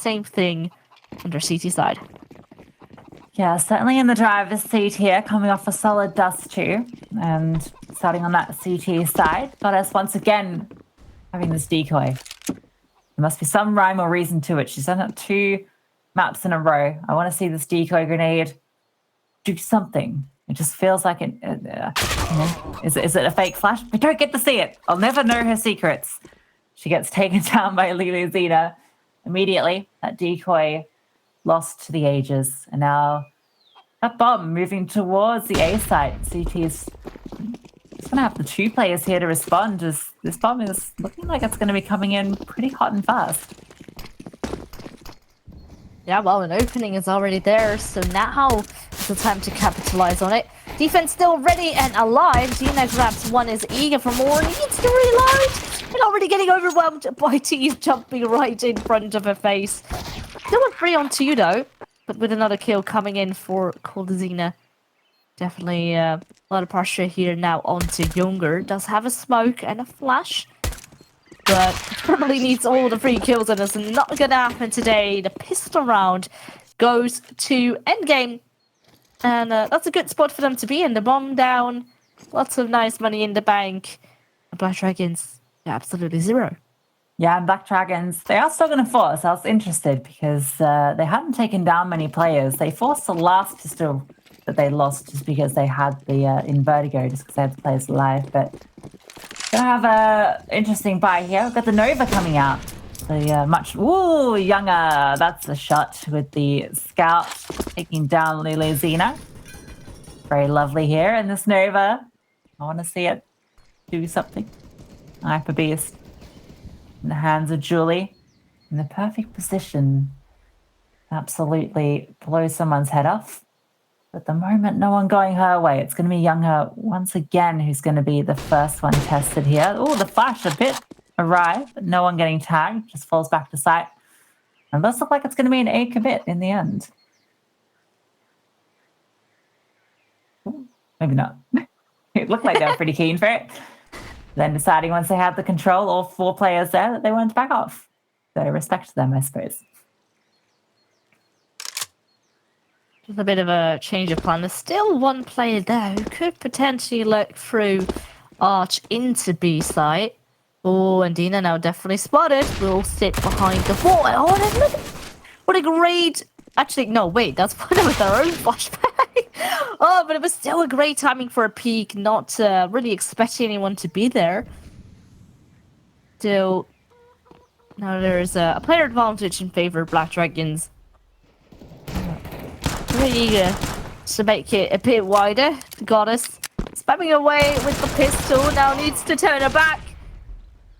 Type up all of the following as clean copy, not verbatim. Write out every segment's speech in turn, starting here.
same thing on their CT side. Yeah, certainly in the driver's seat here, coming off a solid dust too. And starting on that CT side, Goddess once again having this decoy. There must be some rhyme or reason to it. She's done it 2 maps in a row. I want to see this decoy grenade do something. It just feels like it. Is it a fake flash? We don't get to see it. I'll never know her secrets. She gets taken down by Liluzina immediately. That decoy lost to the ages, and now that bomb moving towards the A site. CT is going to have the 2 players here to respond, as this bomb is looking like it's going to be coming in pretty hot and fast. Yeah, well, an opening is already there, so now is the time to capitalize on it. Defense still ready and alive. Gina grabs one, is eager for more, needs to reload, and already getting overwhelmed by teams jumping right in front of her face. Still a 3-on-2 though, but with another kill coming in for Coldazina. Definitely a lot of pressure here now onto Younger. Does have a smoke and a flash, but probably needs all the free kills, and it's not gonna happen today. The pistol round goes to EndGame, and that's a good spot for them to be in. The bomb down, lots of nice money in the bank. The Black Dragons, absolutely 0. Yeah, and Black Dragons, they are still going to force. I was interested because they hadn't taken down many players. They forced the last pistol that they lost just because they had the in Vertigo, just because they had the players alive. But gonna have a interesting buy here. We've got the Nova coming out. The much younger. That's a shot with the Scout taking down Liluzina. Very lovely here. And this Nova, I want to see it do something. Hyper Beast in the hands of Julie in the perfect position. Absolutely blow someone's head off. At the moment, no one going her way. It's going to be Younger once again who's going to be the first one tested here. Oh, the flash a bit awry, but no one getting tagged. Just falls back to sight. And does look like it's going to be an A commit in the end. Ooh, maybe not. It looked like they were pretty keen for it. Then deciding once they had the control, all 4 players there, that they wanted to back off. So respect to them, I suppose. Just a bit of a change of plan. There's still 1 player there who could potentially look through Arch into B site. Oh, and Dina now definitely spotted. Will sit behind the wall. Oh, and look, what a great... Actually, no, wait, that's one with their own flashback. Oh, but it was still a great timing for a peek. Not really expecting anyone to be there. Still, now there's a player advantage in favor of Black Dragons. Really eager to make it a bit wider. The Goddess spamming away with the pistol. Now needs to turn her back.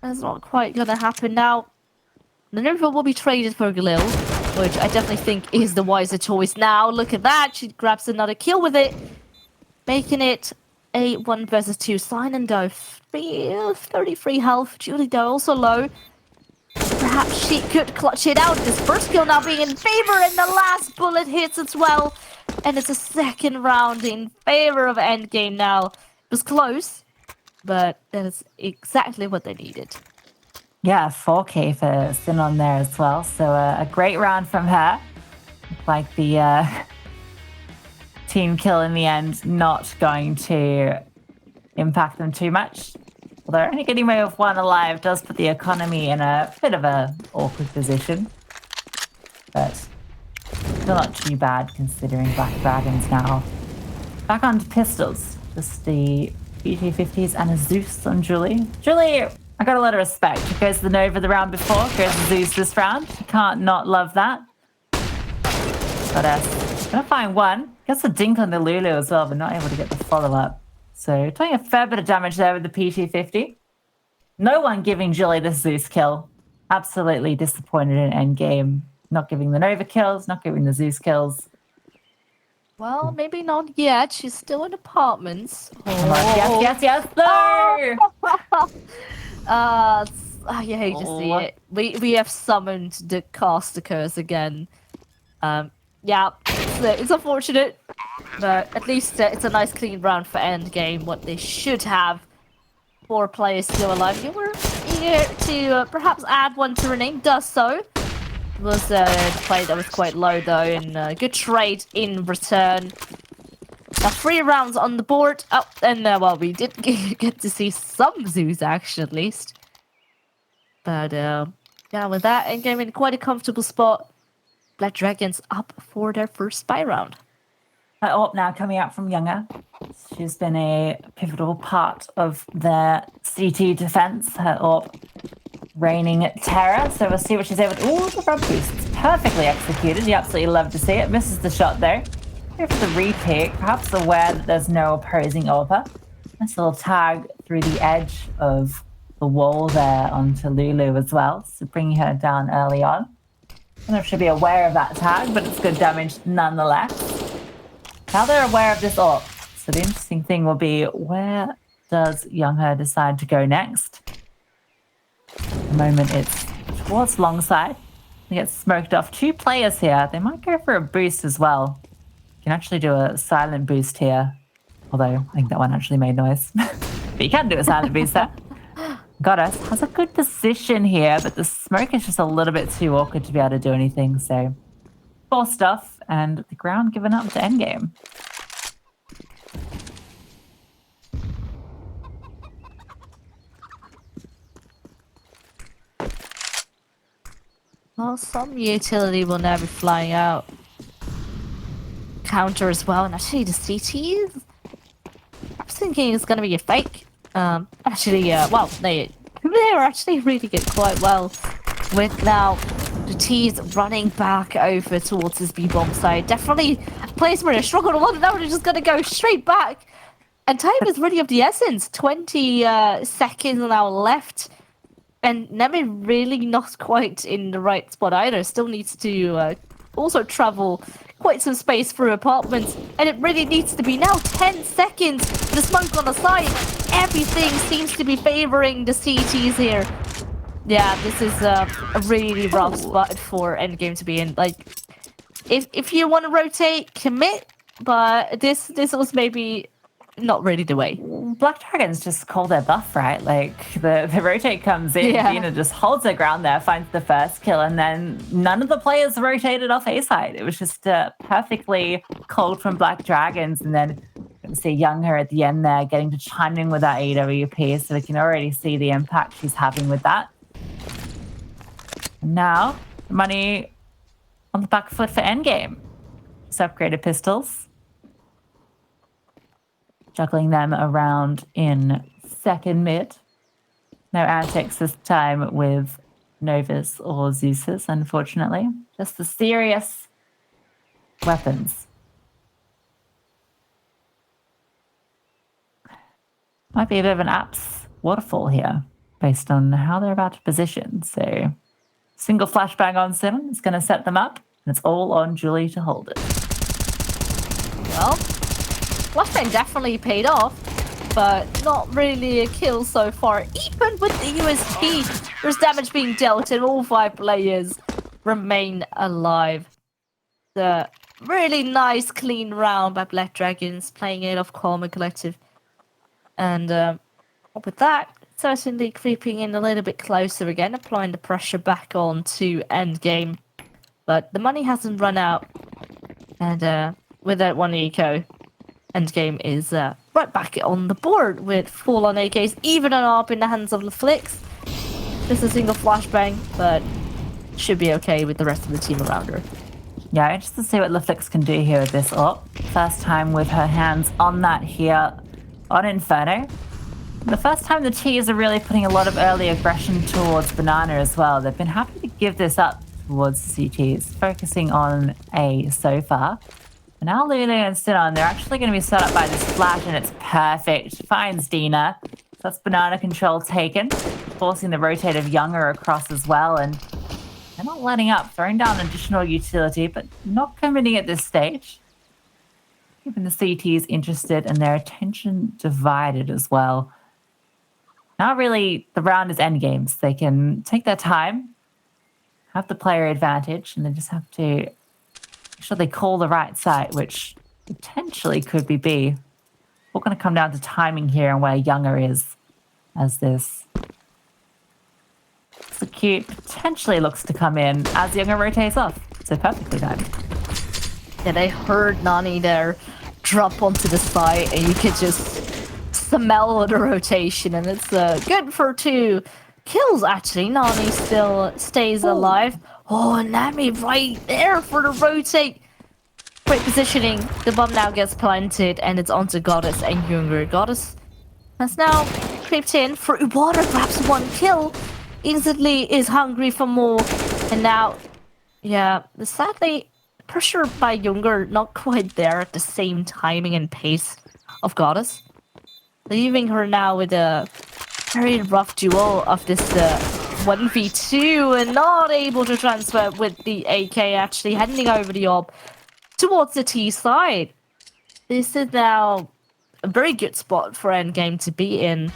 That's not quite gonna happen now. The Nova will be traded for Galil, which I definitely think is the wiser choice now. Look at that. She grabs another kill with it, making it a 1 versus 2. Sign and go. 33 health. Julie though also low. Perhaps she could clutch it out. This first kill now being in favor, and the last bullet hits as well. And it's a second round in favor of EndGame now. It was close, but that is exactly what they needed. Yeah, 4K for Sin on there as well. So a great round from her. Like the team kill in the end, not going to impact them too much. Although only getting away with 1 alive does put the economy in a bit of a awkward position. But still not too bad considering Black Dragons now. Back onto pistols. Just the BT50s and a Zeus on Julie. Julie, I got a lot of respect. She goes to the Nova the round before, goes to Zeus this round. You can't not love that. But gonna find 1. Gets a dink on the Lulu as well, but not able to get the follow-up. So doing a fair bit of damage there with the PT50. No one giving Julie the Zeus kill. Absolutely disappointed in EndGame. Not giving the Nova kills, not giving the Zeus kills. Well, maybe not yet. She's still in apartments. Oh. Yes, no! I hate to see it. We have summoned the caster curse again. Yeah, it's unfortunate. But at least it's a nice clean round for EndGame. What they should have. 4 players still alive. You were eager to perhaps add one to her name. Does so. It was a play that was quite low though, and good trade in return. Now 3 rounds on the board. Oh, and well, we did get to see some Zeus actually, at least. But yeah, with that, EndGame in quite a comfortable spot. Black Dragons up for their first spy round. AWP now coming out from Younger. She's been a pivotal part of their CT defense. Her AWP reigning terror. So we'll see what she's able to. Ooh, the rub boost. Perfectly executed. You absolutely love to see it. Misses the shot though. Here for the repeat. Perhaps aware that there's no opposing AWPer. Nice little tag through the edge of the wall there onto Lulu as well. So bringing her down early on. I don't know if she'll be aware of that tag, but it's good damage nonetheless. Now they're aware of this AWP. So the interesting thing will be, where does Youngher decide to go next? At the moment it's towards long side. They get smoked off. 2 players here. They might go for a boost as well. You can actually do a silent boost here. Although I think that one actually made noise. But you can do a silent boost there. Goddess has a good position here, but the smoke is just a little bit too awkward to be able to do anything. So 4 stuff and the ground given up to EndGame. Well, some utility will now be flying out. Counter as well, and actually the CT I was thinking it's gonna be a fake. Actually, well, they were actually really good quite well with now the T's running back over towards this B-bomb side. Definitely a place where they struggled a lot, and now they're just gonna go straight back. And time is really of the essence. 20 seconds now left. And Nemi really not quite in the right spot either. Still needs to also travel quite some space through apartments. And it really needs to be now 10 seconds. The smoke on the side. Everything seems to be favoring the CTs here. Yeah, this is a really rough spot for EndGame to be in. Like, if you want to rotate, commit. But this was maybe not really the way. Black Dragons just call their bluff, right? Like, the rotate comes in, Dina just holds her ground there, finds the first kill, and then none of the players rotated off A side. It was just perfectly called from Black Dragons, and then you can see Younger at the end there getting to chime in with that AWP, so we can already see the impact she's having with that. And now, money on the back foot for EndGame. Just upgraded pistols. Juggling them around in second mid. No antics this time with Novas or Zeus's, unfortunately. Just the serious weapons. Might be a bit of an apps waterfall here, based on how they're about to position. So, single flashbang on Sim is going to set them up, and it's all on Julie to hold it. Well, flashbang definitely paid off, but not really a kill so far. Even with the USP, there's damage being dealt and all 5 players remain alive. The really nice, clean round by Black Dragons, playing it off Calm and Collective. And with that, certainly creeping in a little bit closer again, applying the pressure back on to EndGame. But the money hasn't run out. And with that 1 eco, EndGame is right back on the board with full-on AKs, even an ARP in the hands of LaFlix. Just a single flashbang, but should be okay with the rest of the team around her. Yeah, interested to see what LaFlix can do here with this ARP. First time with her hands on that here on Inferno. The first time the T's are really putting a lot of early aggression towards Banana as well. They've been happy to give this up towards the CTs, focusing on A so far. But now Lulu and Sinon, they're actually going to be set up by this flash, and it's perfect. Finds Dina. So that's Banana control taken, forcing the rotate of Younger across as well, and they're not letting up, throwing down additional utility, but not committing at this stage. Keeping the CTs interested and their attention divided as well. Now really, the round is endgames. They can take their time, have the player advantage, and they just have to make sure they call the right site, which potentially could be B. We're going to come down to timing here and where Younger is as this execute potentially looks to come in as Younger rotates off. So perfectly timed. Yeah, they heard Nani there drop onto the side, and you could just smell the rotation, and it's good for 2 kills, actually. Nani still stays alive. Oh, and Nami right there for the rotate. Great positioning. The bomb now gets planted, and it's onto Goddess and Younger. Goddess has now creeped in for Iwata, grabs 1 kill. Instantly is hungry for more, and now, yeah, sadly, pressure by Younger not quite there at the same timing and pace of Goddess, leaving her now with a very rough duel of this 1v2 and not able to transfer with the AK actually handing over the op towards the T side. This is now a very good spot for EndGame to be in.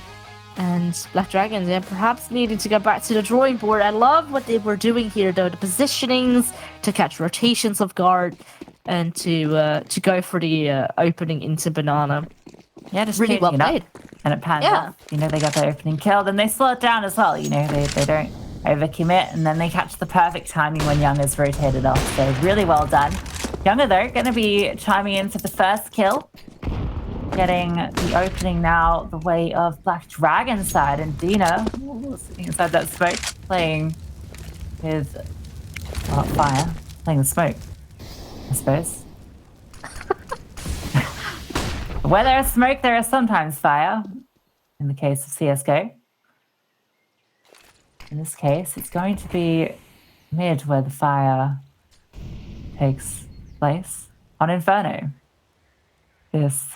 And Black Dragons, yeah, perhaps needing to go back to the drawing board. I love what they were doing here, though. The positionings to catch rotations of guard and to go for the opening into Banana. Yeah, just really well played. And it panned off. You know, they got the opening kill, then they slow it down as well. You know, they don't overcommit, and then they catch the perfect timing when Young is rotated off. So really well done. Younger, though, going to be chiming in for the first kill. Getting the opening now the way of Black Dragon side, and Dina sitting inside that smoke, playing with fire, playing with smoke, I suppose. Where there is smoke, there is sometimes fire, in the case of CSGO. In this case, it's going to be mid where the fire takes place on Inferno. This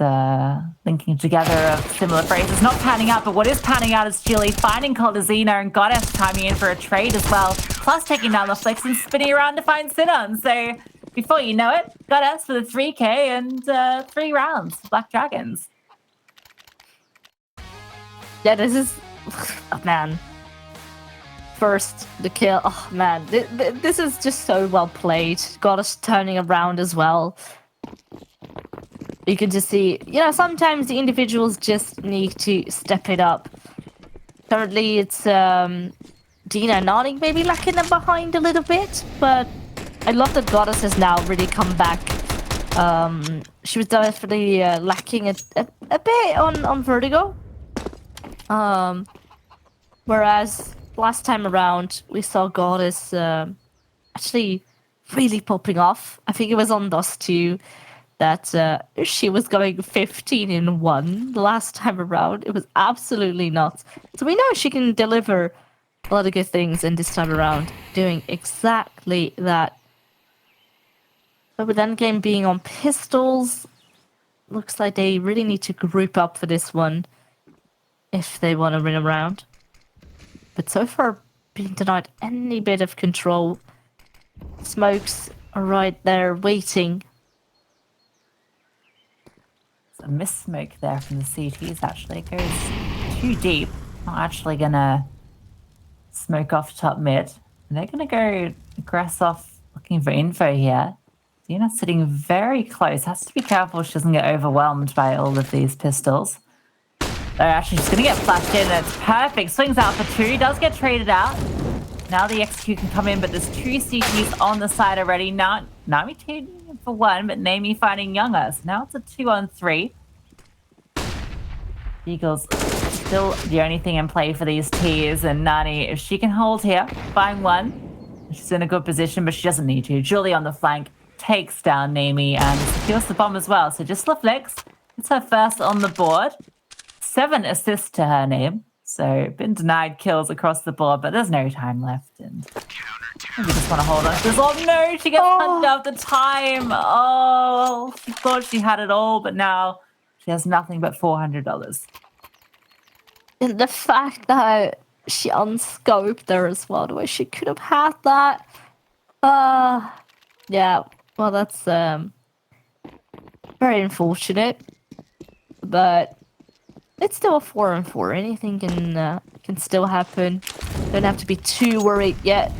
linking together of similar phrases, not panning out, but what is panning out is Julie finding Coldazina and Goddess timing in for a trade as well, plus taking down the flicks and spinning around to find Sinon. So before you know it, Goddess for the 3k and 3 rounds, Black Dragons. Yeah, this is... oh, man. First, the kill. Oh, man. This is just so well played. Goddess turning around as well. You can just see, you know, sometimes the individuals just need to step it up. Currently, it's Dina nodding, maybe lacking them behind a little bit, but I love that Goddess has now really come back. She was definitely lacking a bit on Vertigo. Whereas last time around, we saw Goddess actually really popping off. I think it was on Dust 2. That she was going 15 in 1 the last time around. It was absolutely nuts. So we know she can deliver a lot of good things, and this time around, doing exactly that. But with EndGame being on pistols, looks like they really need to group up for this one if they want to win a round. But so far, being denied any bit of control. Smokes are right there waiting. A missed smoke there from the CTs, actually. It goes too deep. Not actually gonna smoke off top mid. And they're gonna go aggress off looking for info here. Dina's sitting very close. Has to be careful she doesn't get overwhelmed by all of these pistols. They're actually just gonna get flashed in, and it's perfect. Swings out for 2, does get traded out. Now the execute can come in, but there's 2 CTs on the side already. Now Nami trading for 1, but Nami finding Younger. So now it's a 2-on-3. Eagles still the only thing in play for these Ts, and Nani, if she can hold here, find 1, she's in a good position, but she doesn't need to. Julie on the flank takes down Nami and secures the bomb as well. So just the flicks. It's her first on the board. 7 assists to her name. So been denied kills across the board, but there's no time left, and we just want to hold on. Oh no, she gets punched out the time. Oh, she thought she had it all, but now she has nothing but $400. And the fact that she unscoped there as well, the way she could have had that. Yeah, well, that's very unfortunate, but it's still a 4-on-4. Anything can still happen. Don't have to be too worried yet.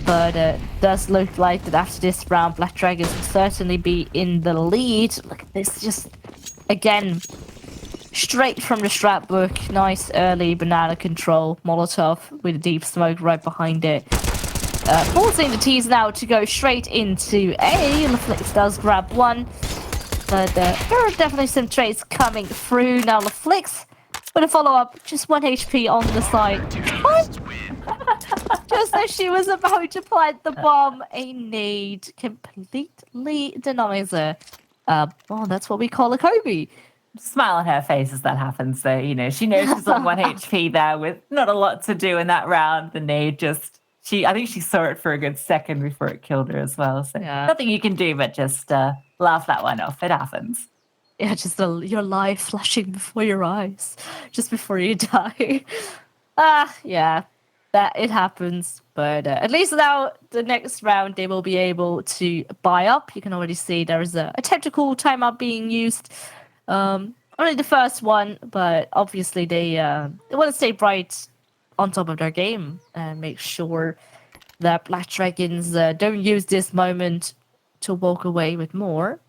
But it does look like that after this round, Black Dragons will certainly be in the lead. Look at this, just again straight from the strat book. Nice early banana control. Molotov with a deep smoke right behind it. Forcing the T's now to go straight into A. LaFlix does grab one. But there are definitely some trades coming through. Now LaFlix with a follow-up. Just 1 HP on the side. What? Just as she was about to plant the bomb, a nade completely denies her. Well, that's what we call a Kobe. Smile on her face as that happens. So, she knows she's on 1 HP there with not a lot to do in that round. The nade I think she saw it for a good second before it killed her as well. So nothing you can do but just laugh that one off. It happens. Yeah, just your life flashing before your eyes just before you die. Yeah, that it happens. But at least now the next round they will be able to buy up. You can already see there is a tactical timeout being used. Only the first one, but obviously they want to stay right on top of their game and make sure that Black Dragons don't use this moment to walk away with more.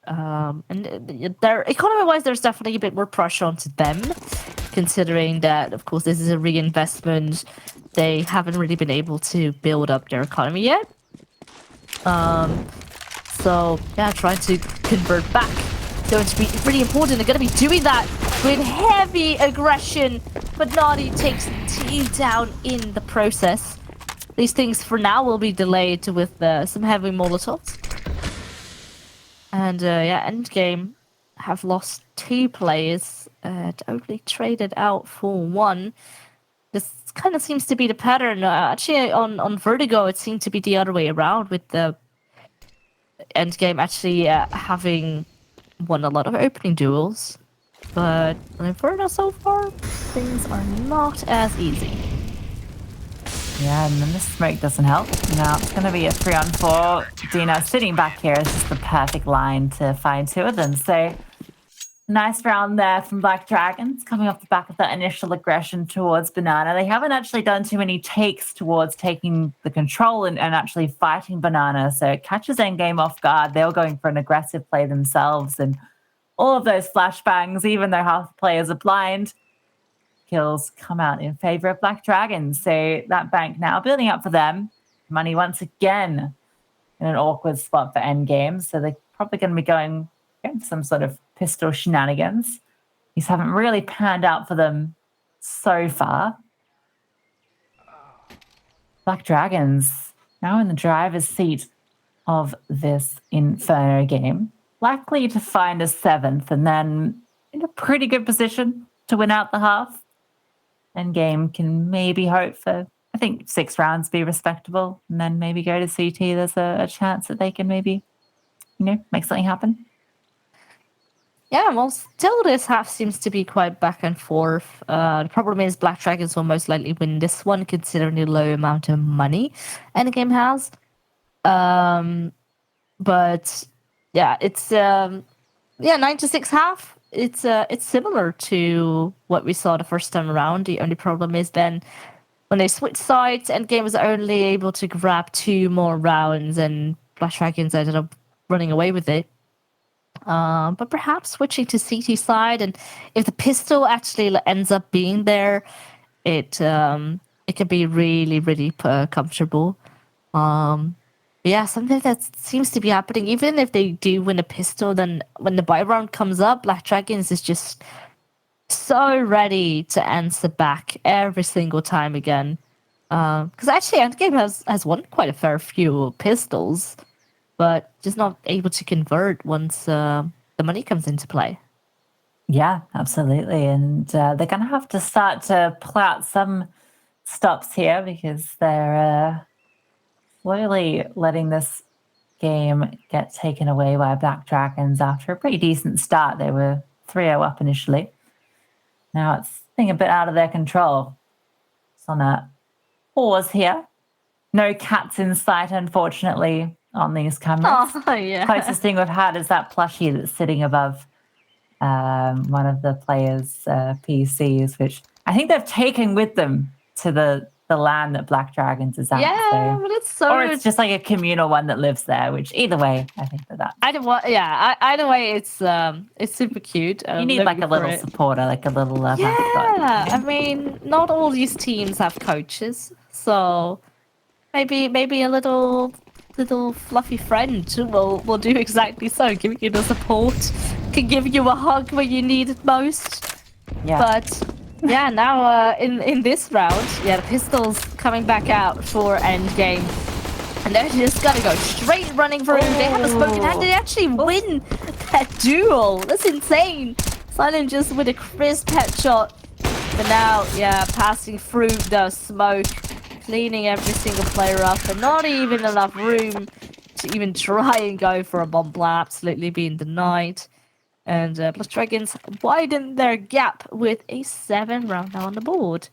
And there, economy-wise, there's definitely a bit more pressure onto them, considering that, of course, this is a reinvestment. They haven't really been able to build up their economy yet. So, yeah, trying to convert back. Going to be really important. They're going to be doing that with heavy aggression, but Nadi takes T down in the process. These things for now will be delayed with some heavy molotovs. And yeah, EndGame have lost 2 players and only traded out for 1. This kind of seems to be the pattern. Actually, on Vertigo, it seemed to be the other way around, with the EndGame actually having won a lot of opening duels. But on Inferno so far, things are not as easy. Yeah, and then the smoke doesn't help. Now it's going to be a 3-on-4. Dina sitting back here is just the perfect line to find 2 of them. So nice round there from Black Dragons, coming off the back of that initial aggression towards Banana. They haven't actually done too many takes towards taking the control and actually fighting Banana. So it catches EndGame off guard. They're going for an aggressive play themselves. And all of those flashbangs, even though half the players are blind, kills come out in favor of Black Dragons. So that bank now building up for them. Money once again in an awkward spot for EndGame. So they're probably going to be going some sort of pistol shenanigans. These haven't really panned out for them so far. Black Dragons now in the driver's seat of this Inferno game. Likely to find a 7th and then in a pretty good position to win out the half. EndGame can maybe hope for, I think, 6 rounds be respectable and then maybe go to CT. There's a chance that they can maybe, make something happen. Yeah, well, still this half seems to be quite back and forth. The problem is Black Dragons will most likely win this one, considering the low amount of money EndGame has. But yeah, it's 9-6 half. It's similar to what we saw the first time around. The only problem is then when they switched sides, EndGame was only able to grab 2 more rounds, and Black Dragons ended up running away with it. But perhaps switching to CT side, and if the pistol actually ends up being there, it can be really, really comfortable. Yeah, something that seems to be happening. Even if they do win a pistol, then when the buy round comes up, Black Dragons is just so ready to answer back every single time again. Because actually, EndGame has won quite a fair few pistols, but just not able to convert once the money comes into play. Yeah, absolutely. And they're going to have to start to pull out some stops here because they're slowly letting this game get taken away by Black Dragons after a pretty decent start. They were 3-0 up initially. Now it's getting a bit out of their control. It's on a pause here. No cats in sight, unfortunately, on these cameras. Oh, yeah. Closest thing we've had is that plushie that's sitting above one of the players' PCs, which I think they've taken with them to the the land that Black Dragons is at. Yeah, So. but it's so. Or it's just like a communal one that lives there, which either way, I think that. Either way, it's super cute. You need like a little supporter, like a little mascot. Yeah, I mean, not all these teams have coaches, so maybe a little fluffy friend will do exactly so, give you the support, can give you a hug when you need it most. Yeah. But yeah, now in this round, the pistols coming back out for EndGame. And they're just gonna go straight running through. They have a smoke in hand. They actually win that duel. That's insane. Silent just with a crisp headshot. But now, passing through the smoke, cleaning every single player up, and not even enough room to even try and go for a bomb plan. Absolutely being denied. And Black Dragons widen their gap with a 7-round now on the board.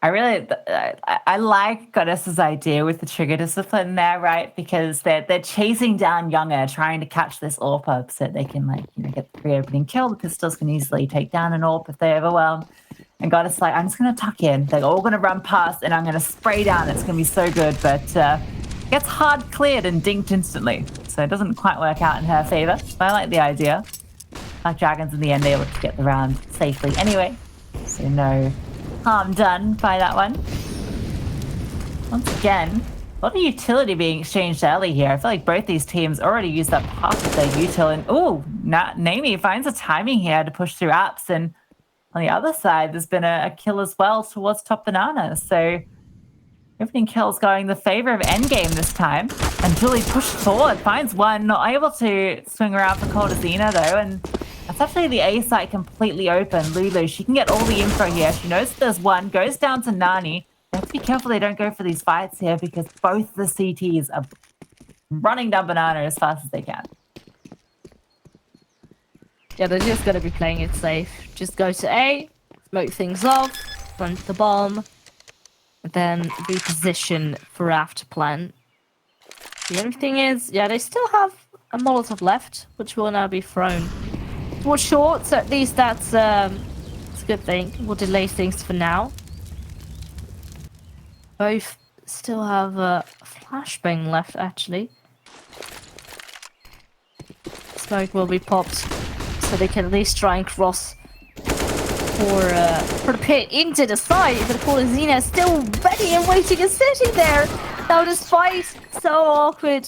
I like Goddess's idea with the trigger discipline there, right? Because they're chasing down Younger, trying to catch this AWP up so they can get the free opening kill. The pistols can easily take down an AWP if they overwhelm. And Goddess like, I'm just gonna tuck in. They're all gonna run past and I'm gonna spray down. It's gonna be so good, but gets hard cleared and dinked instantly. So it doesn't quite work out in her favor. But I like the idea. Black Dragons in the end able to get the round safely anyway. So no harm done by that one. Once again, a lot of utility being exchanged early here. I feel like both these teams already used up half of their util. And Naomi finds a timing here to push through apps. And on the other side, there's been a kill as well towards top banana. So opening kills going the favor of EndGame this time. And Julie pushed forward, finds one, not able to swing around for Coldazina though. And that's actually the A site completely open. Lulu, she can get all the info here. She knows there's one, goes down to Nani. They have to be careful they don't go for these fights here because both the CTs are running down banana as fast as they can. Yeah, they're just going to be playing it safe. Just go to A, smoke things off, plant the bomb, then reposition for after plan. The only thing is, they still have a Molotov left, which will now be thrown. More short, so at least that's a good thing. We'll delay things for now. Both still have a flashbang left, actually. Smoke will be popped, so they can at least try and cross for the pit into the side. But Coldazina is still ready and waiting and sitting there. Now this fight so awkward.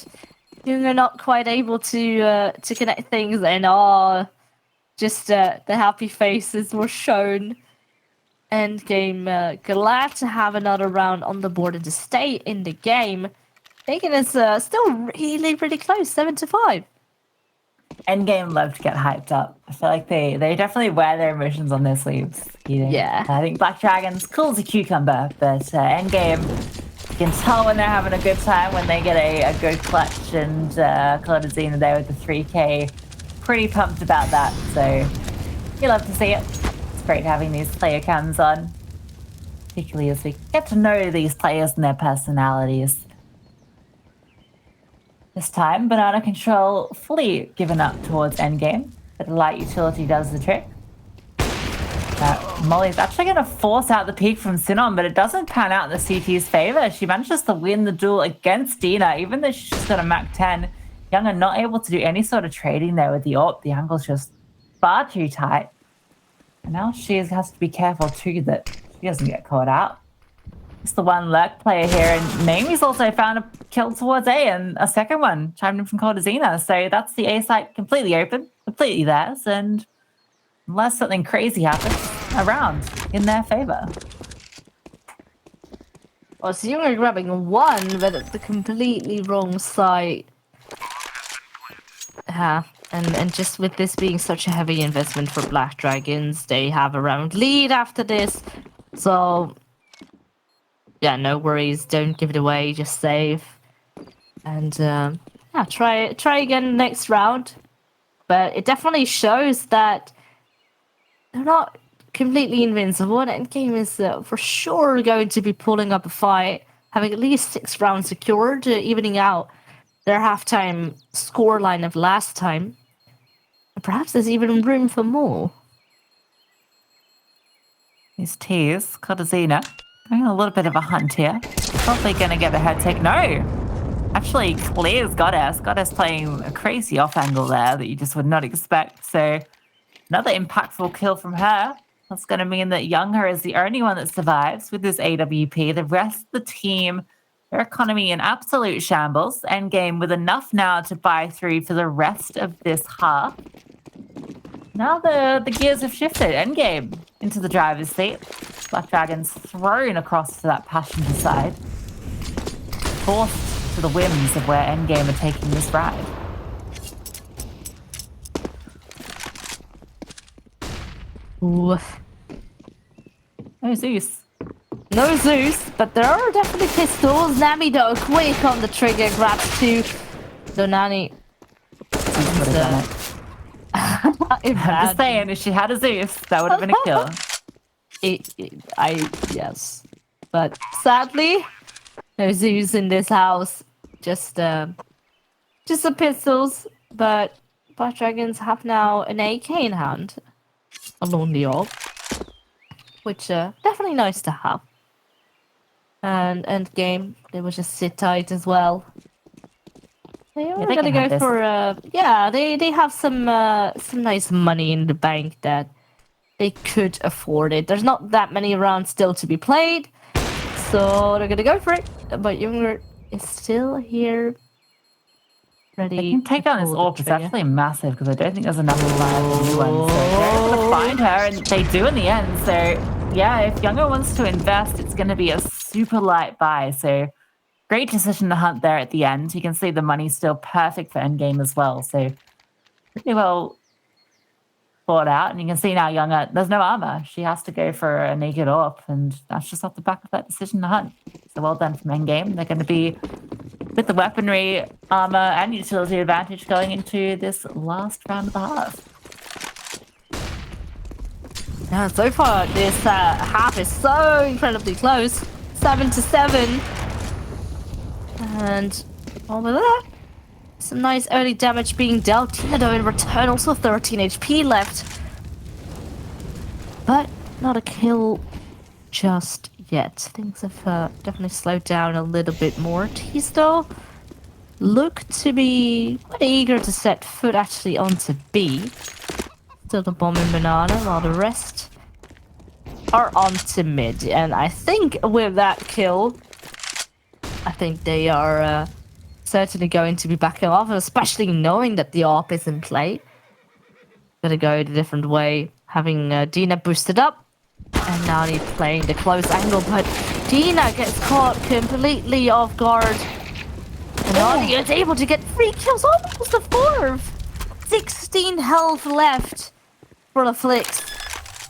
You're not quite able to connect things, and just the happy faces were shown. EndGame glad to have another round on the board and to stay in the game. Taking is still really, really close, 7-5. EndGame love to get hyped up. I feel like they definitely wear their emotions on their sleeves. Yeah. I think Black Dragons cool as a cucumber, but EndGame, you can tell when they're having a good time when they get a good clutch, and Coldazina there with the 3K. Pretty pumped about that, so you love to see it. It's great having these player cams on, particularly as we get to know these players and their personalities. This time, banana control fully given up towards EndGame, but the light utility does the trick. Molly's actually going to force out the peek from Sinon, but it doesn't pan out in the CT's favor. She manages to win the duel against Dina, even though she's just got a Mac 10. Younger not able to do any sort of trading there with the AWP. The angle's just far too tight. And now she has to be careful too that she doesn't get caught out. It's the one lurk player here, and Naomi's also found a kill towards A and a second one chimed in from Coldazina. So that's the A site completely open, completely theirs, and unless something crazy happens, a round in their favor. Oh, so you're grabbing one, but at the completely wrong site. And just with this being such a heavy investment for Black Dragons, they have a round lead after this. So, yeah, no worries. Don't give it away. Just save. And, try again next round. But it definitely shows that they're not completely invincible. And EndGame is for sure going to be pulling up a fight, having at least 6 rounds secured, evening out their halftime scoreline of last time. And perhaps there's even room for more. These tears, Coldazina, Going on a little bit of a hunt here. Probably going to get a head take. No! Actually, clears Goddess. Goddess playing a crazy off angle there that you just would not expect. So another impactful kill from her. That's going to mean that Younger is the only one that survives with his AWP. The rest of the team, their economy in absolute shambles. EndGame with enough now to buy through for the rest of this half. Now the gears have shifted. EndGame into the driver's seat. Black Dragon's thrown across to that passenger side. Forced to the whims of where EndGame are taking this ride. Ooh. No Zeus. No Zeus, but there are definitely pistols. Nami though, quick on the trigger, grabs two. So Nani. I'm just saying, if she had a Zeus, that would have been a kill. Yes. But sadly, no Zeus in this house. Just the pistols. But Black Dragons have now an AK in hand. Along the orb. Which definitely nice to have. And EndGame, they will just sit tight as well. They are gonna go for they have some nice money in the bank that they could afford it. There's not that many rounds still to be played, so they're gonna go for it. But Younger is still here, ready. They can take on this orb. It's actually massive because I don't think there's enough of new ones. So they're able to find her, and they do in the end. So yeah, if Younger wants to invest, it's going to be a super light buy. So great decision to hunt there at the end. You can see the money's still perfect for EndGame as well. So pretty well thought out. And you can see now Younger, there's no armor. She has to go for a naked AWP. And that's just off the back of that decision to hunt. So well done from EndGame. They're going to be with the weaponry, armor, and utility advantage going into this last round of the half. Yeah, so far this half is so incredibly close. 7-7. And over there, some nice early damage being dealt. Tinado in return, also 13 HP left. But not a kill just yet. Things have definitely slowed down a little bit more. Tees, though, look to be quite eager to set foot actually onto B. Still the bomb in Banana, while the rest are onto mid. And I think with that kill, I think they are certainly going to be backing off, especially knowing that the AWP is in play. Gonna go a different way, having Dina boosted up. And now he's playing the close angle, but Dina gets caught completely off guard. And Nani is able to get 3 kills, almost a 4. 16 health left for the Flicks.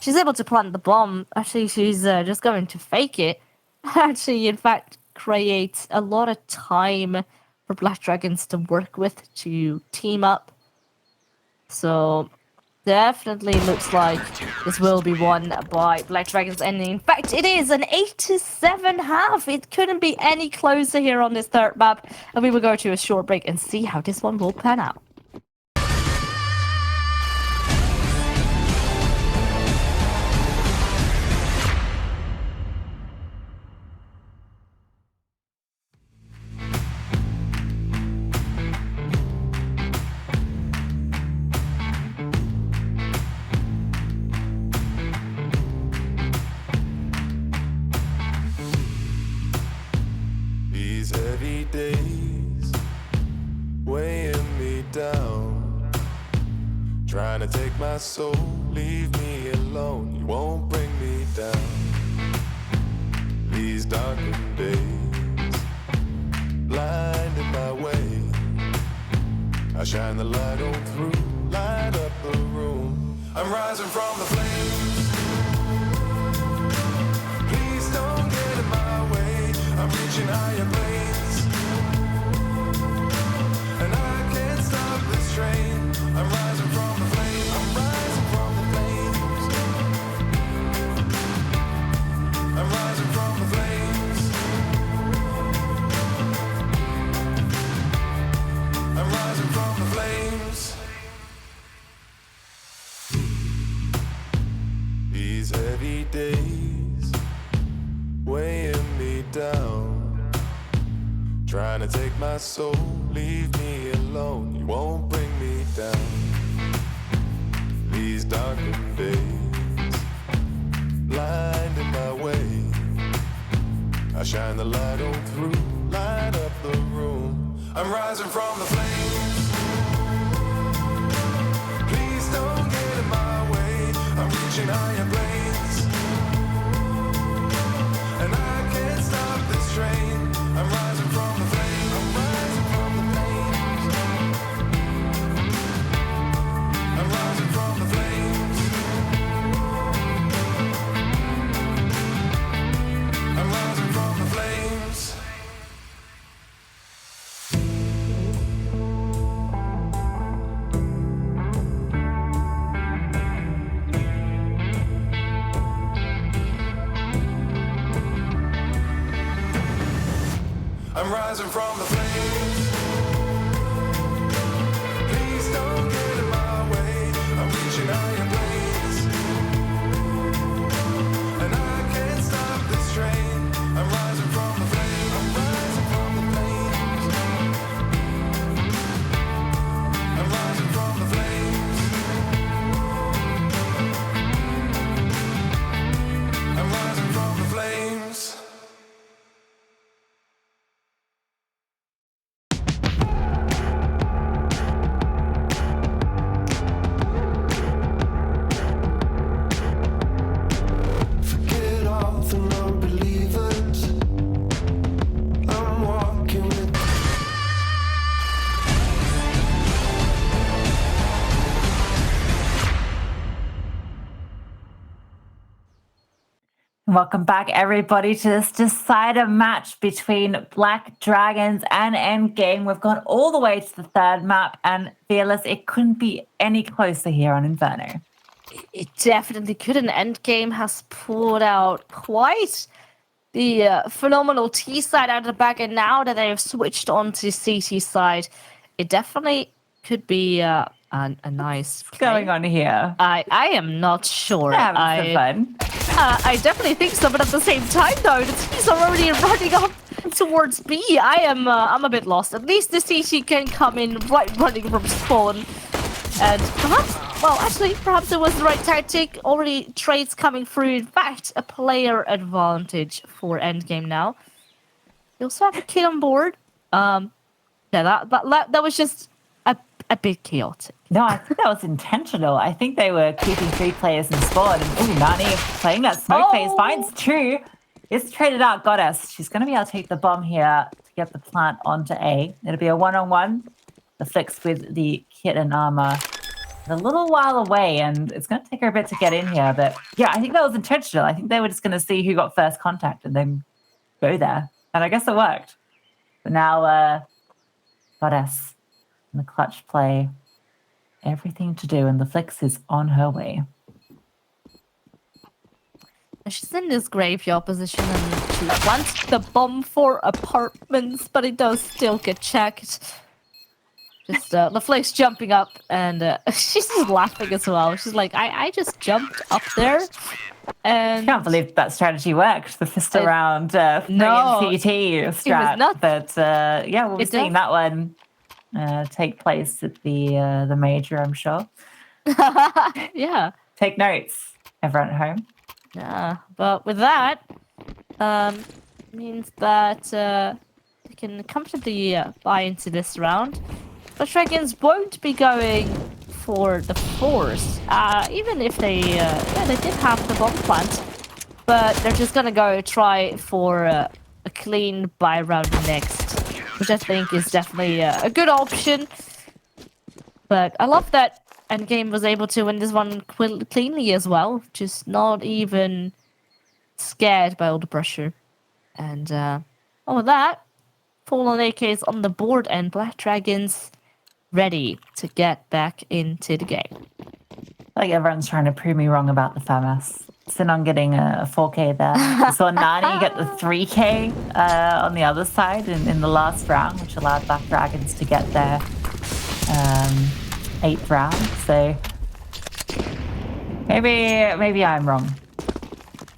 She's able to plant the bomb. Actually, she's just going to fake it. Actually, in fact, creates a lot of time for Black Dragons to work with, to team up. So definitely looks like this will be won by Black Dragons. And in fact, it is an 8-7 half. It couldn't be any closer here on this third map. And we will go to a short break and see how this one will pan out. Heavy days weighing me down, trying to take my soul, leave me alone. You won't bring me down. These darkened days blind in my way. I shine the light on through, light up the room. I'm rising from the flames. Please don't get in my way. I'm reaching higher planes, and I can't stop this train. I'm rising from the flames. I'm rising from the flames. I'm rising from the flames. I'm rising from the flames. These heavy days weigh down. Trying to take my soul, leave me alone. You won't bring me down. These darkened days, blind in my way. I shine the light on through, light up the room. I'm rising from the flames. Please don't get in my way. I'm reaching higher planes, and I can't stop this train. I'm rising from the flames. I'm rising from the flames. I'm rising from the flames. I'm rising from the flames. I'm rising from the flames. Please don't get in my way. I'm reaching higher planes, and I can't stop this train. I'm rising from the flames. I'm rising from the flames. I'm rising from the flames. I'm rising from the flames. Forget all the non-believers. I'm walking with Welcome back, everybody, to this decider match between Black Dragons and EndGame. We've gone all the way to the third map, and Fearless, it couldn't be any closer here on Inferno. It definitely couldn't. EndGame has pulled out quite the phenomenal T side out of the back, and now that they have switched on to CT side, it definitely could be a nice What's going on here? I am not sure. We're having some fun. I definitely think so, but at the same time, though, the T's are already running up towards B. I'm a bit lost. At least the CT can come in right running from spawn, and perhaps, well, actually, perhaps it was the right tactic. Already trades coming through. In fact, a player advantage for EndGame now. You also have a kid on board. Yeah, that was just a bit chaotic. No, I think that was intentional. I think they were keeping 3 players in spawn. And ooh, Nani playing that smoke phase finds 2. It's traded out Goddess. She's going to be able to take the bomb here to get the plant onto A. It'll be a 1-on-1. The flicks with the kit and armor. A little while away, and it's going to take her a bit to get in here. But yeah, I think that was intentional. I think they were just going to see who got first contact and then go there. And I guess it worked. But now, Goddess in the clutch play. Everything to do, and the flicks is on her way. She's in this graveyard position, and she wants the bomb for apartments, but it does still get checked. Just the flake's jumping up, and she's just laughing as well. She's like, I just jumped up there, and I can't believe that strategy worked. The fist around CT strat. nuts. But yeah, we'll be seeing that one take place at the major, I'm sure. Yeah. Take notes, everyone at home. Yeah, but with that, means that they can comfortably buy into this round. But Dragons won't be going for the force, even if they did have the bomb plant, but they're just gonna go try for a clean buy round next, which I think is definitely a good option. But I love that EndGame was able to win this one cleanly as well, just not even scared by all the pressure. And with that, Fallen AKs on the board, and Black Dragons ready to get back into the game. Like everyone's trying to prove me wrong about the FAMAS. Sinon getting a 4K there. I saw Nani get the 3K on the other side in the last round, which allowed Black Dragons to get their 8th round. So maybe I'm wrong.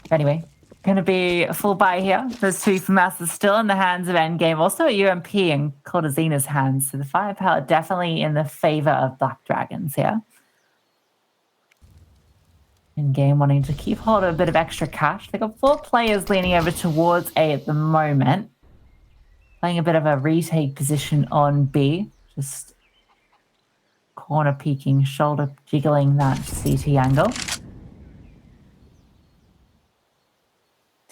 Anyway, going to be a full buy here. Those two FAMAS are still in the hands of EndGame, also at UMP and Cortezina's hands. So the firepower definitely in the favor of Black Dragons here. EndGame wanting to keep hold of a bit of extra cash. They've got 4 players leaning over towards A at the moment. Playing a bit of a retake position on B. Just corner peeking, shoulder jiggling that CT angle.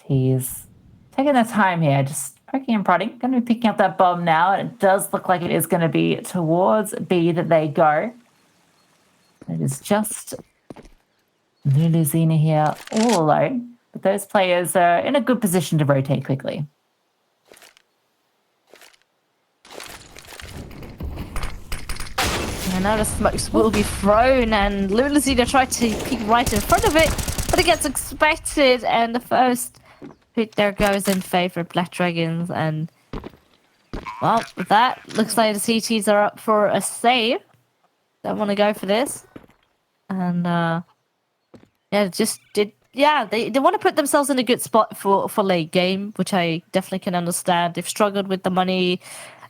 He's taking their time here, just poking and prodding. Going to be picking up that bomb now, and it does look like it is going to be towards B that they go. It is just Luluzina here all alone, but those players are in a good position to rotate quickly. And now the smokes will be thrown, and Luluzina tried to peek right in front of it, but it gets expected, and the first hit there goes in favor of Black Dragons, and well, with that, looks like the CTs are up for a save. Don't want to go for this. And yeah, they want to put themselves in a good spot for late game, which I definitely can understand. They've struggled with the money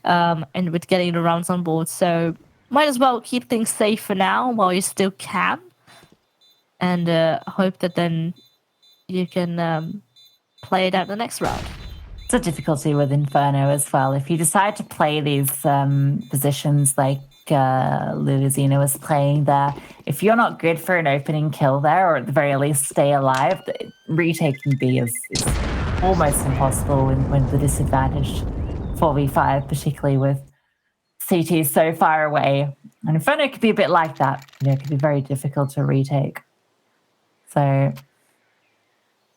and with getting the rounds on board, so might as well keep things safe for now while you still can, and hope that then you can play it out the next round. It's a difficulty with Inferno as well. If you decide to play these positions like Luluzina was playing there, if you're not good for an opening kill there, or at the very least stay alive, retaking B is almost impossible when the disadvantaged 4v5, particularly with CT so far away. And Inferno could be a bit like that. You know, it could be very difficult to retake. So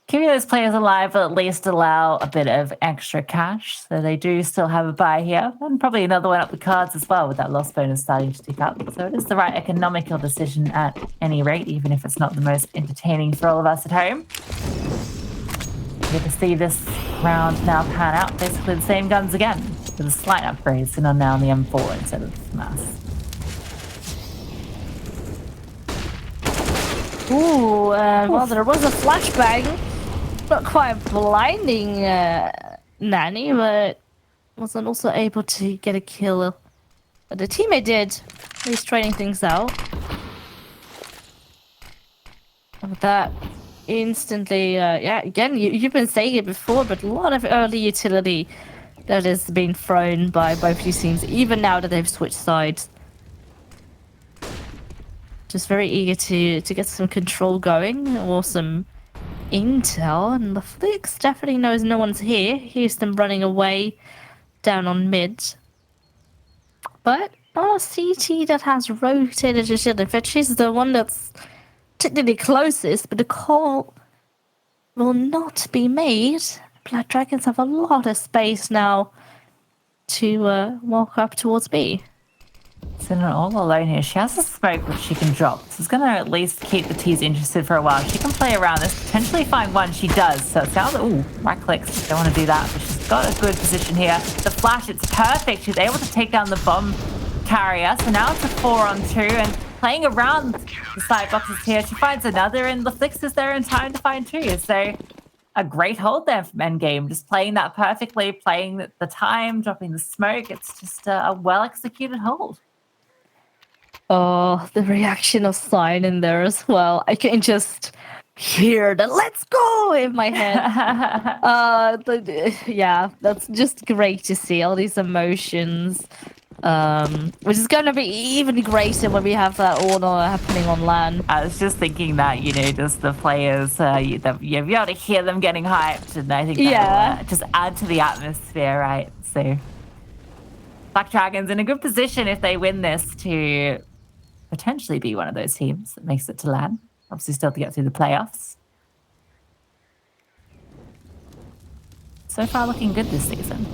keeping those players alive will at least allow a bit of extra cash. So they do still have a buy here, and probably another one up the cards as well, with that loss bonus starting to tick up. So it is the right economical decision at any rate, even if it's not the most entertaining for all of us at home. You get to see this round now pan out. Basically the same guns again, with a slight upgrade, so now on the M4 instead of the FAMAS. Ooh, well, there was a flashbang. Not quite blinding Nanny, but wasn't also able to get a kill. But the teammate did. He's training things out. And with that, instantly, yeah, again, you've been saying it before, but a lot of early utility that has been thrown by both these teams, even now that they've switched sides. Just very eager to get some control going, or some intel, and the Flix definitely knows no one's here. Here's them running away down on mid. But not a CT that has rotated his shield. In fact, she's the one that's technically closest, but the call will not be made. Black Dragons have a lot of space now to walk up towards B. So not all alone here. She has a smoke which she can drop. So it's going to at least keep the T's interested for a while. She can play around this, potentially find one. She does. So it sounds like, ooh, right clicks. Don't want to do that, but she's got a good position here. The flash, it's perfect. She's able to take down the bomb carrier. So now it's a 4-on-2, and playing around the side boxes here, she finds another, and the Flix is there in time to find 2. So a great hold there from EndGame. Just playing that perfectly, playing the time, dropping the smoke. It's just a well-executed hold. Oh, the reaction of Sign in there as well. I can just hear the "let's go" in my head. Yeah, that's just great to see all these emotions. Which is going to be even greater when we have that honor happening on LAN. I was just thinking that, you know, just the players, you'll be able to hear them getting hyped, and I think that will just add to the atmosphere, right? So Black Dragons in a good position if they win this to potentially be one of those teams that makes it to LAN. Obviously still to get through the playoffs. So far looking good this season.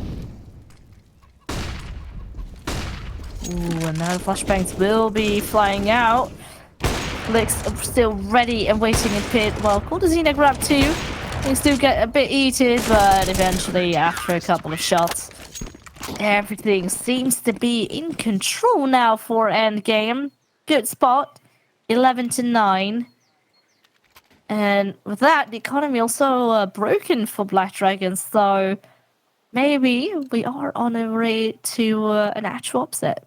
Ooh, and now the flashbangs will be flying out. Flix still ready and waiting in pit. Well, Cortezina grabbed 2. Things do get a bit heated, but eventually, after a couple of shots, everything seems to be in control now for EndGame. Good spot. 11-9. And with that, the economy also broken for Black Dragons. So maybe we are on our way to an actual upset.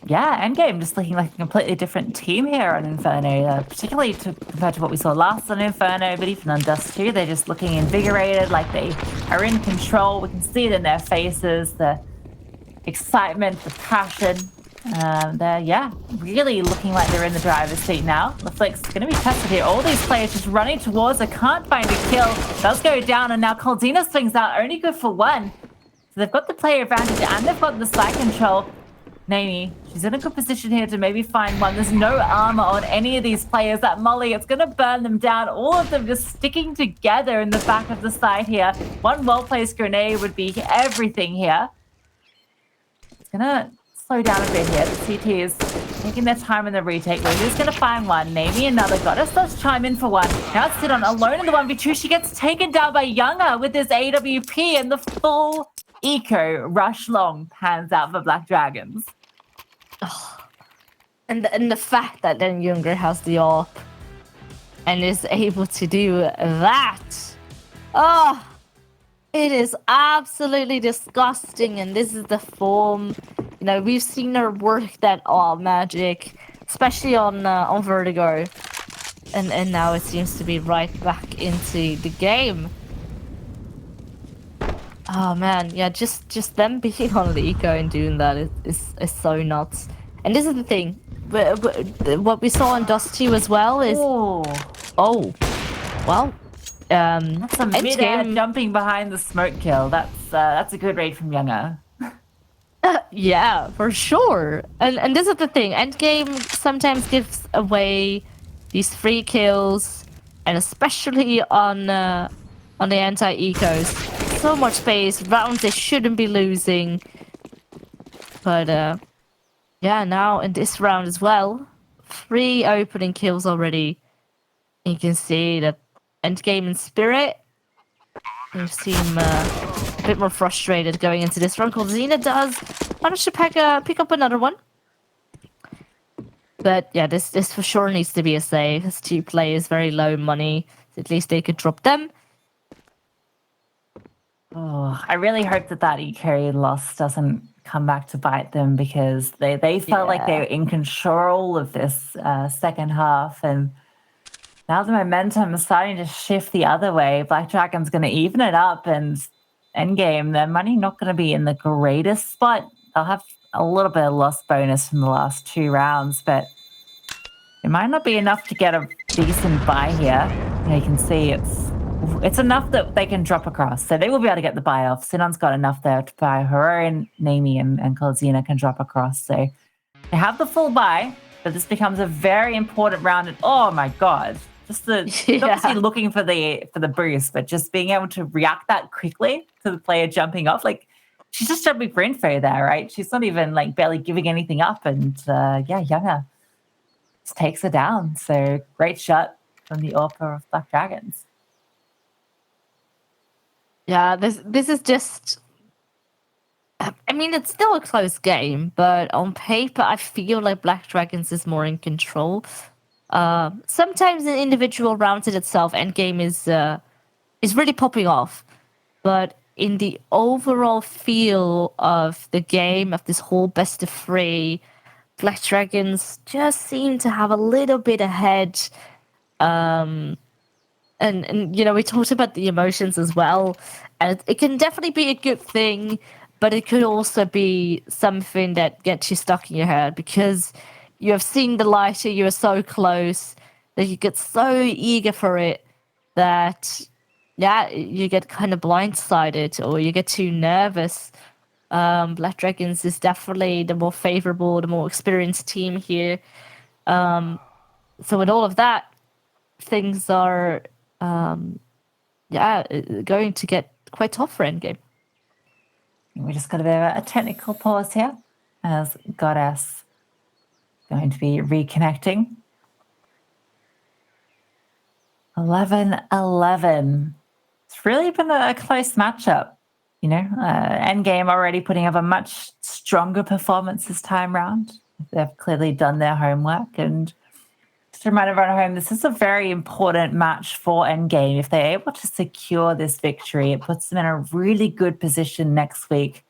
Yeah, EndGame just looking like a completely different team here on Inferno, particularly compared to what we saw last on Inferno, but even on Dust 2, they're just looking invigorated, like they are in control. We can see it in their faces, the excitement, the passion. They're, really looking like they're in the driver's seat now. LaFlick's going to be tested here. All these players just running towards her, can't find a kill, does go down, and now Coldina swings out, only good for one. So they've got the player advantage and they've got the side control. Namie, she's in a good position here to maybe find one. There's no armor on any of these players. That molly, it's going to burn them down. All of them just sticking together in the back of the side here. One well-placed grenade would be everything here. It's going to slow down a bit here. The CT is taking their time in the retake. Lulu's going to find one. Namie, another goddess, does chime in for one. Now it's Sidon alone in the 1v2. She gets taken down by Younger with this AWP, and the full eco rush long pans out for Black Dragons. Oh. And the fact that then Younger has the AWP and is able to do that. Oh, it is absolutely disgusting. And this is the form. You know, we've seen her work that AWP magic, especially on Vertigo. And now it seems to be right back into the game. Oh man, yeah, just them being on the eco and doing that is so nuts. And this is the thing, what we saw in Dust 2 as well is... Oh, well, that's a mid-air jumping behind the smoke kill. That's a good raid from Younger. Yeah, for sure. And this is the thing, EndGame sometimes gives away these free kills, and especially on the anti-ecos. So much space, rounds they shouldn't be losing. But yeah, now in this round as well, 3 opening kills already. You can see that EndGame and Spirit, they seem a bit more frustrated going into this round. Coldina does manage to pick up another one. But yeah, this for sure needs to be a save. It's 2 players, very low money. So at least they could drop them. Oh, I really hope that eco loss doesn't come back to bite them, because they felt like they were in control of this second half, and now the momentum is starting to shift the other way. Black Dragon's going to even it up, and EndGame, their money not going to be in the greatest spot. They'll have a little bit of loss bonus from the last 2 rounds, but it might not be enough to get a decent buy here. You can see it's enough that they can drop across. So they will be able to get the buy off. Sinon's got enough there to buy her own. Namie and Coldina can drop across. So they have the full buy, but this becomes a very important round. And oh my God, just obviously looking for the boost, but just being able to react that quickly to the player jumping off. Like, she's just jumping for info there, right? She's not even like barely giving anything up. And Younger just takes her down. So great shot from the AWP of Black Dragons. Yeah, this is just... I mean, it's still a close game, but on paper, I feel like Black Dragons is more in control. Sometimes in individual rounds in itself, EndGame is really popping off. But in the overall feel of the game, of this whole best of 3, Black Dragons just seem to have a little bit ahead. And you know, we talked about the emotions as well, and it can definitely be a good thing, but it could also be something that gets you stuck in your head, because you have seen the light, you are so close that you get so eager for it that you get kind of blindsided, or you get too nervous. Black Dragons is definitely the more favorable, the more experienced team here. So with all of that, things are going to get quite tough for EndGame. We just got a bit of a technical pause here, as Goddess going to be reconnecting. 11-11. It's really been a close matchup. You know, EndGame already putting up a much stronger performance this time round. They've clearly done their homework, and Just to remind everyone at home, this is a very important match for EndGame. If they're able to secure this victory, it puts them in a really good position next week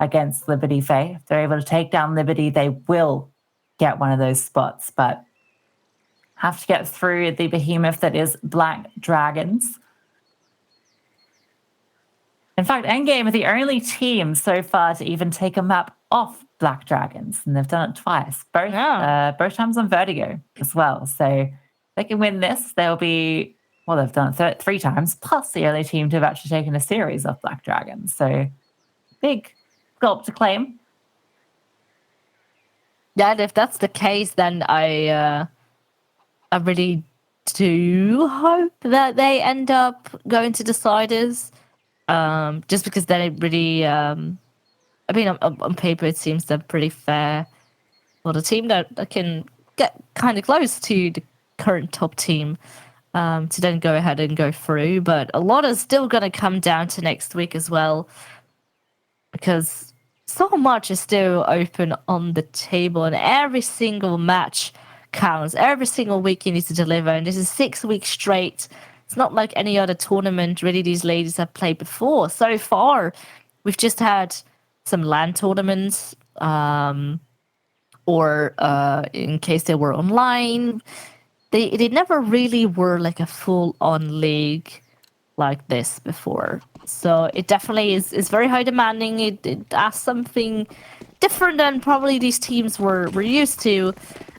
against Liberty Faye. If they're able to take down Liberty, they will get one of those spots, but have to get through the behemoth that is Black Dragons. In fact, EndGame are the only team so far to even take a map off Black Dragons, and they've done it twice, both times on Vertigo as well. So if they can win this, they'll be, well, they've done it 3 times, plus the only team to have actually taken a series off Black Dragons. So big gulp to claim. Yeah, and if that's the case, then I really do hope that they end up going to deciders. Just because they really, I mean, on paper it seems they're pretty fair. Well, the team that can get kind of close to the current top team to then go ahead and go through. But a lot is still going to come down to next week as well, because so much is still open on the table, and every single match counts. Every single week you need to deliver, and this is 6 weeks straight. It's not like any other tournament really these ladies have played before. So far, we've just had some LAN tournaments, or in case they were online. They never really were like a full-on league like this before. So it definitely is very high demanding. It asks something different than probably these teams were used to.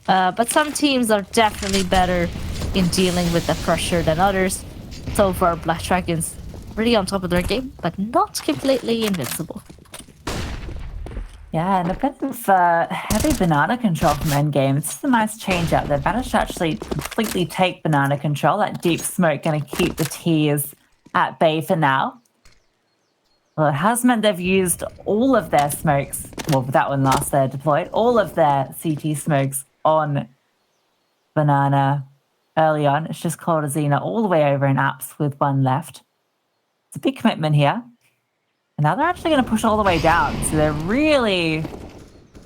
But some teams are definitely better in dealing with the pressure than others. So far, Black Dragons really on top of their game, but not completely invincible. Yeah, and a bit of heavy banana control from EndGame. It's just a nice change up. They've managed to actually completely take banana control. That deep smoke going to keep the T's at bay for now. Well, it has meant they've used all of their smokes. Well, that one last they're deployed. All of their CT smokes on banana early on. It's just called Azina all the way over in apps with one left. It's a big commitment here. And now they're actually going to push all the way down. So they're really,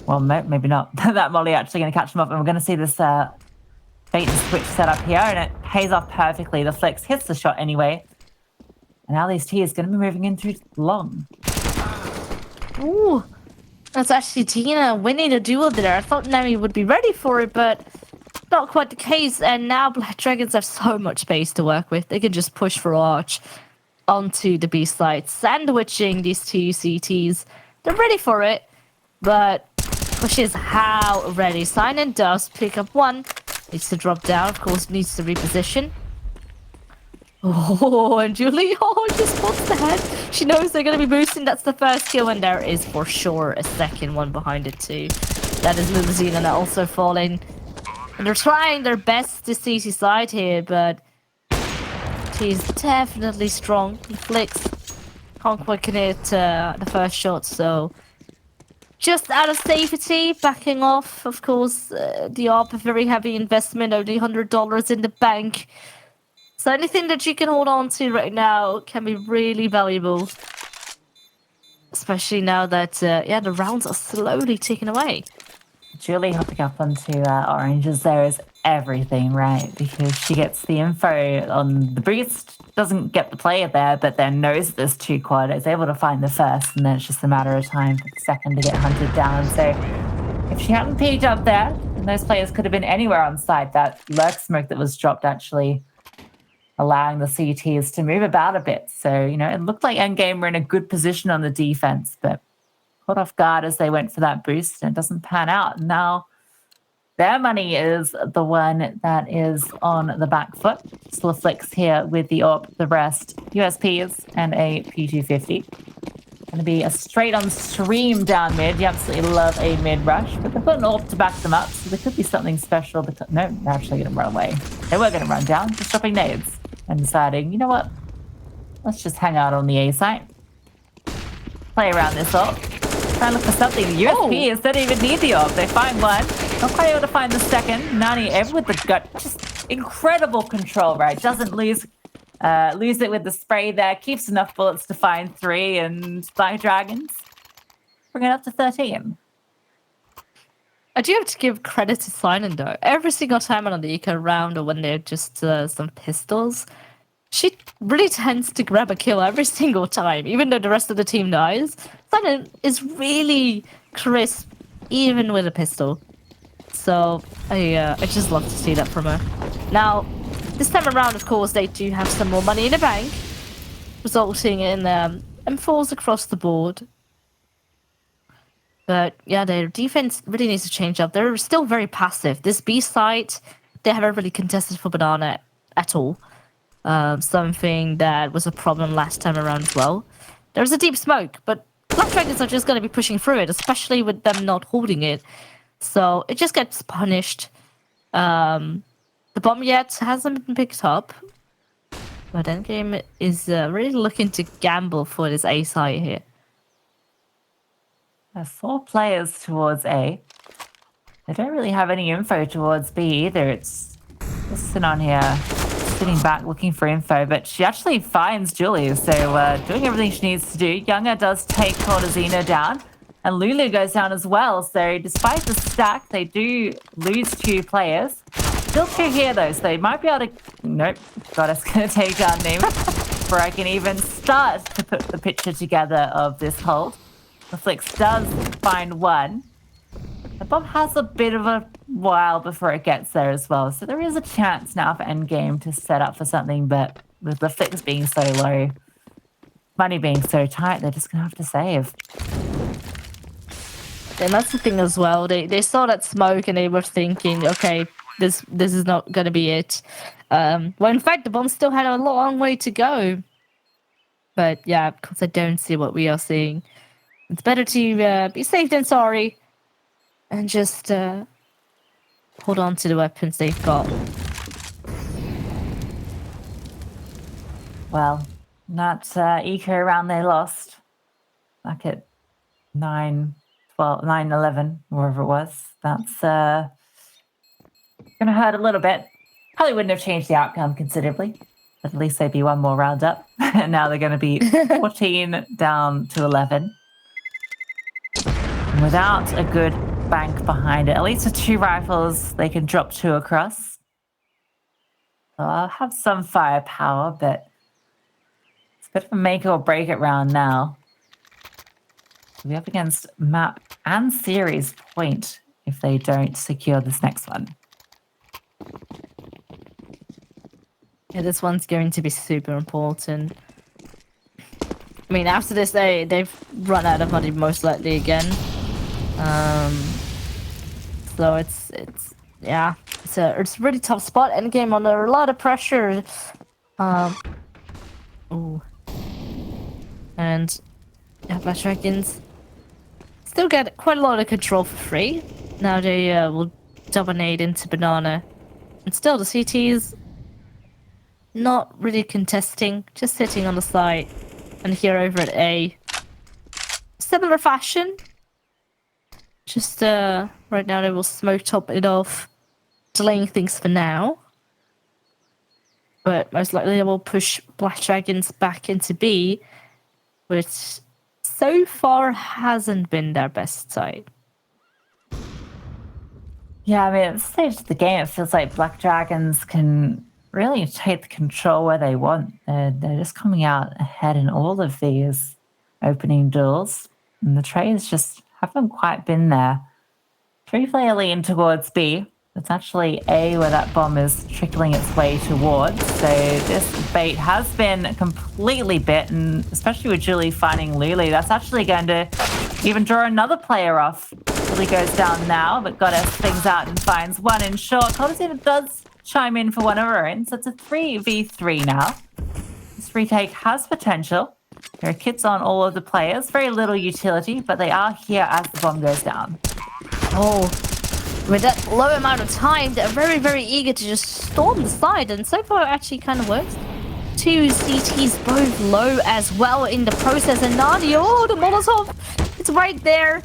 well, maybe not. That Molly actually going to catch them up. And we're going to see this bait and switch set up here. And it pays off perfectly. The Flicks hits the shot anyway. And now these T is going to be moving in through long. Ooh, that's actually Tina winning a duel there. I thought Nami would be ready for it, but not quite the case. And now Black Dragons have so much space to work with. They can just push for Arch onto the B side, sandwiching these two CTs. They're ready for it, but pushes how ready. Sign-in does pick up one. Needs to drop down, of course, needs to reposition. Oh, and Julie, just spots the head. She knows they're going to be boosting. That's the first kill, and there is for sure a second one behind it too. That is Lilazina also falling. And they're trying their best to CC side here, but he's definitely strong. He flicks. Can't quite connect the first shot, so just out of safety, backing off. Of course, the ARP, a very heavy investment, only $100 in the bank. So anything that you can hold on to right now can be really valuable. Especially now that, the rounds are slowly ticking away. Julie hopping up onto Oranges there is everything, right? Because she gets the info on the boost, doesn't get the player there, but then knows there's 2 quad, is able to find the first, and then it's just a matter of time for the second to get hunted down. So if she hadn't peeked up there, and those players could have been anywhere on site, that lurk smoke that was dropped actually allowing the CTs to move about a bit. So, it looked like EndGame were in a good position on the defense, but caught off guard as they went for that boost, and it doesn't pan out. Now, their money is the one that is on the back foot. Still Flicks here with the AWP, the rest, USPs, and a P250. Going to be a straight-on stream down mid. You absolutely love a mid-rush, but they've got an AWP to back them up, so there could be something special. No, they're actually going to run away. They were going to run down, just dropping nades and deciding, you know what? Let's just hang out on the A site. Play around this AWP. Try and look for something. The USPs don't even need the AWP. They find one. Not quite able to find the second. Nani ever with the gut. Just incredible control, right? Doesn't lose it with the spray there. Keeps enough bullets to find 3, and Black Dragons bring it up to 13. I do have to give credit to Silent though. Every single time on the eco round or when they're just some pistols, she really tends to grab a kill every single time, even though the rest of the team dies. Silent is really crisp, even with a pistol. So I just love to see that from her. Now, this time around, of course, they do have some more money in the bank, resulting in M4s across the board. But yeah, their defense really needs to change up. They're still very passive. This B site, they haven't really contested for Banana at all. Something that was a problem last time around as well. There's a deep smoke, but Black Dragons are just going to be pushing through it, especially with them not holding it. So it just gets punished. The bomb yet hasn't been picked up. But EndGame is really looking to gamble for this A site here. There's 4 players towards A. They don't really have any info towards B either. It's just sitting on here, sitting back looking for info, but she actually finds Julie, so doing everything she needs to do. Younger does take Cortazina down, and Lulu goes down as well. So despite the stack, they do lose 2 players. Still 2 here though, so they might be able to... Nope, Goddess gonna take down Nim before I can even start to put the picture together of this hold. The Flix does find one. The bomb has a bit of a while before it gets there as well, so there is a chance now for EndGame to set up for something, but with the Flix being so low, money being so tight, they're just going to have to save. And that's the thing as well. They saw that smoke and they were thinking, okay, this is not going to be it. Well, in fact, the bomb still had a long way to go. But yeah, because I don't see what we are seeing. It's better to be safe than sorry. And just hold on to the weapons they've got. Well, that eco round they lost back at 9, 12, 9, 11, wherever it was. That's going to hurt a little bit. Probably wouldn't have changed the outcome considerably, but at least they'd be one more round up. And now they're going to be 14 down to 11. And without a good bank behind it, at least with 2 rifles, they can drop 2 across. So I'll have some firepower, but it's a bit of a make or break it round now. We'll be up against map and series point if they don't secure this next one. Yeah, this one's going to be super important. I mean, after this, they've run out of money most likely again. So it's a really tough spot. EndGame under a lot of pressure. Ooh. And yeah, Black Dragons still get quite a lot of control for free. Now they will dominate into Banana. And still the CT's not really contesting, just sitting on the side. And here over at A. Similar fashion. Just right now they will smoke top it off, delaying things for now. But most likely they will push Black Dragons back into B, which so far hasn't been their best side. Yeah, I mean, at this stage of the game, it feels like Black Dragons can really take the control where they want. They're just coming out ahead in all of these opening duels. And the trades just haven't quite been there. 3-player lean towards B. It's actually A where that bomb is trickling its way towards. So this bait has been completely bit, and especially with Julie finding Lulu, that's actually going to even draw another player off. Julie goes down now, but Goddess things out and finds one in short. Coldacina does chime in for one of her own, so it's a 3v3 now. This retake has potential. There are kits on all of the players. Very little utility, but they are here as the bomb goes down. Oh, with that low amount of time, they're very, very eager to just storm the side, and so far it actually kind of works. 2 CTs both low as well in the process, and Nadia, oh, the Molotov, it's right there.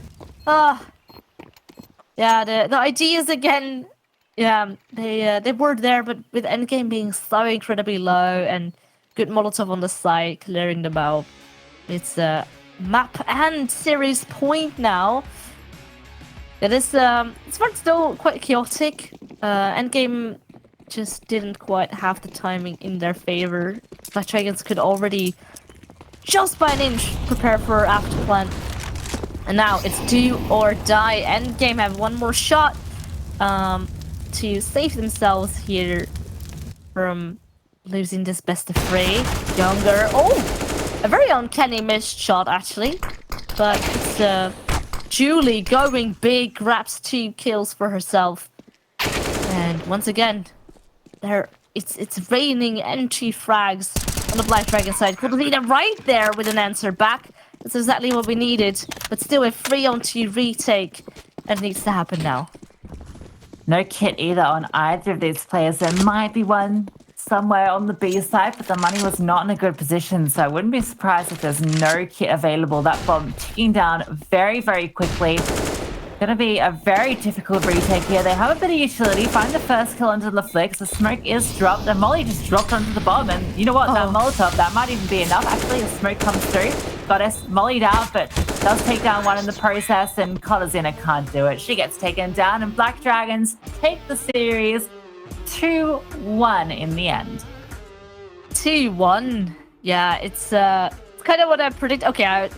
Yeah, the ideas again, yeah, they were there, but with EndGame being so incredibly low and good Molotov on the side, clearing them out. It's a map and series point now. This part's still quite chaotic. Endgame just didn't quite have the timing in their favor. Black Dragons could already, just by an inch, prepare for after plan. And now it's do or die. Endgame have one more shot to save themselves here from losing this best of 3. Younger. Oh! A very uncanny missed shot, actually. But it's Julie going big, grabs 2 kills for herself. And once again, it's raining entry frags on the Black Dragon side. Kudalina right there with an answer back. That's exactly what we needed. But still a 3-on-2 retake. And it needs to happen now. No kit either on either of these players. There might be one somewhere on the B side, but the money was not in a good position, so I wouldn't be surprised if there's no kit available. That bomb ticking down very, very quickly. Gonna be a very difficult retake here. They have a bit of utility. Find the first kill under the flicks. The smoke is dropped, and Molly just dropped onto the bomb, and you know what? That Molotov, that might even be enough. Actually, the smoke comes through. Goddess mollied out, but does take down one in the process, and Colazina can't do it. She gets taken down, and Black Dragons take the series 2-1 in the end. 2-1. Yeah, it's kind of what I predict. Okay,